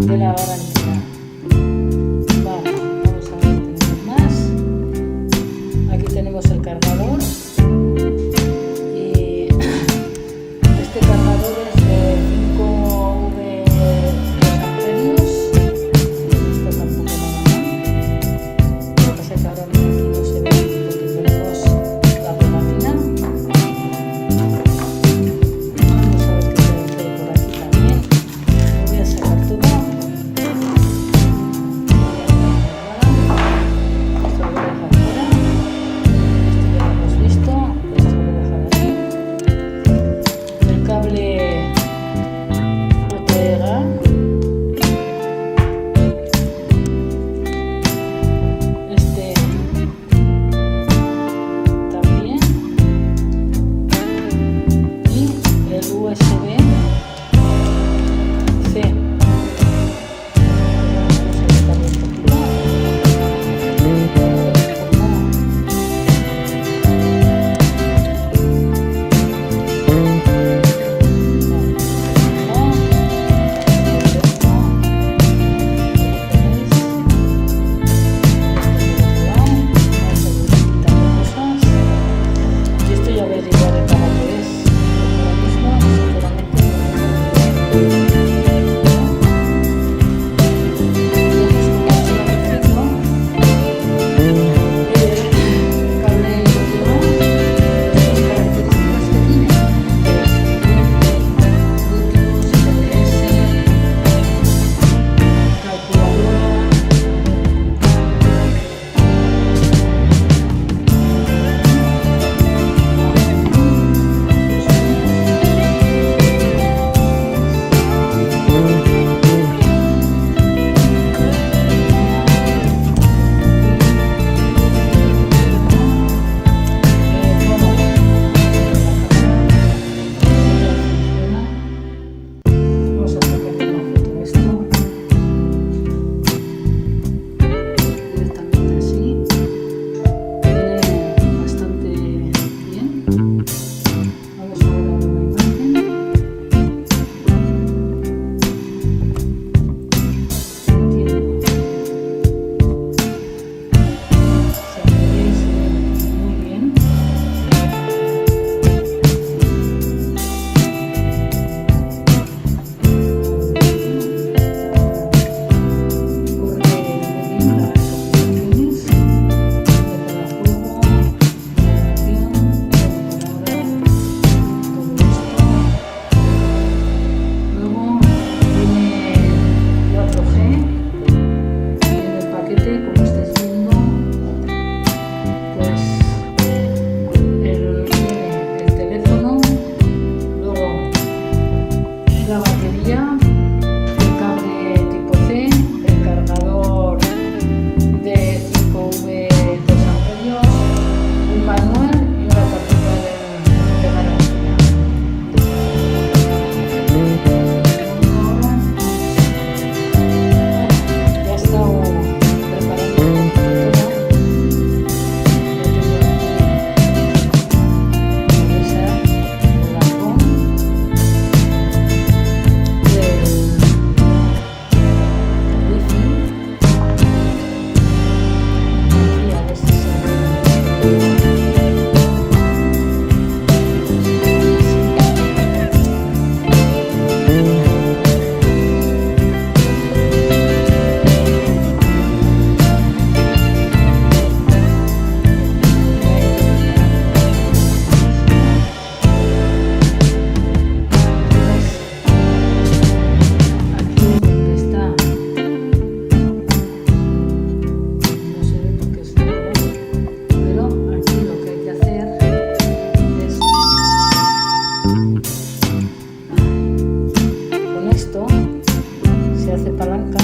de la garantía. Vale, vamos a ver qué tenemos más. Aquí tenemos el cargador. Y este cargador es de 5V 2 amperios. Esto tampoco va mal. Lo que pasa es que ahora aquí no se ve porque tenemos la pegatina. Vamos a ver qué tenemos por aquí también. Lo voy a sacar todo. Esto lo voy a dejar fuera. Esto ya lo hemos visto. Esto lo voy a dejar aquí. El cable OTG. Este también. Y el USB-C. Vamos a quitarlo un poquito. Y esto ya averiguaré para qué es. Ahora mismo, sinceramente, vamos a sacarle una foto a esto directamente así. Viene bastante bien. Vamos a ver ahora una imagen. Tiene, se veréis muy bien. Corre muy bien las aplicaciones, mete el juego, navegación, ahora todo esto. Luego tiene 4G y en el paquete, como estáis viendo, pues tiene el teléfono, luego la batería, el cable tipo C, el cargador de 5V 2 amperios, un manual y una tarjeta de garantía. Ya he estado preparando un poquito todo. Ya tengo aquí, como veis, el botón del wifi. Aquí a ver si se ve. Aquí donde está, no se ve porque es negro, pero aquí lo que hay que hacer es con esto se hace palanca.